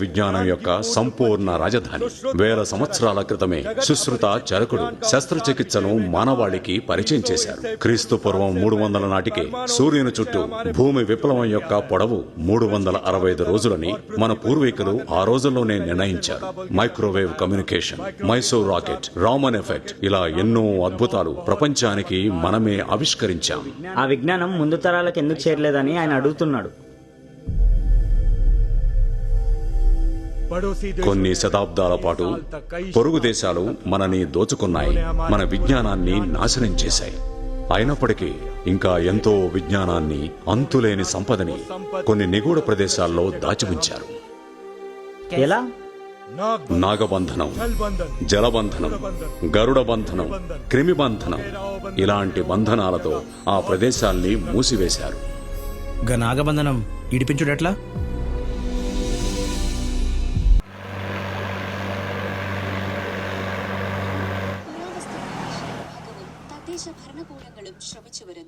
విజ్ఞానం యొక్క సంపూర్ణ రాజధాని. వేల సంవత్సరాల క్రితమే సుశ్రుత చరకుడు శస్త్రచికిత్సను మానవాళికి పరిచయం చేశారు. క్రీస్తు పూర్వం 300 నాటికే సూర్యుని చుట్టూ భూమి విప్లవం యొక్క పొడవు 365 రోజులని మన పూర్వీకులు ఆ రోజుల్లోనే నిర్ణయించారు. Microwave communication, Mysore rocket, Raman effect, ఇలా ఎన్నో అద్భుతాలు ప్రపంచానికి మనమే ఆవిష్కరించాం. ఆ విజ్ఞానం ముందు తరాలకు ఎందుకు చేరలేదని ఆయన అడుగుతున్నాడు. కొన్ని శతాబ్దాల పాటు పొరుగు దేశాలు మనని దోచుకున్నాయి, మన విజ్ఞానాన్ని నాశనం చేశాయి. అయినప్పటికీ ఇంకా ఎంతో విజ్ఞానాన్ని, అంతులేని సంపదని కొన్ని నిగూఢ ప్రదేశాల్లో దాచి ఉంచారు. ఎలా? నాగబంధనం, జలబంధనం, గరుడ బంధనం, క్రిమి బంధనం, ఇలాంటి బంధనాలతో ఆ ప్రదేశాల్ని మూసివేశారు. నాగబంధనం ఇడిపించుడెట్లా? ഭരണകൂടങ്ങളും ശ്രമിച്ചു വരുന്നു.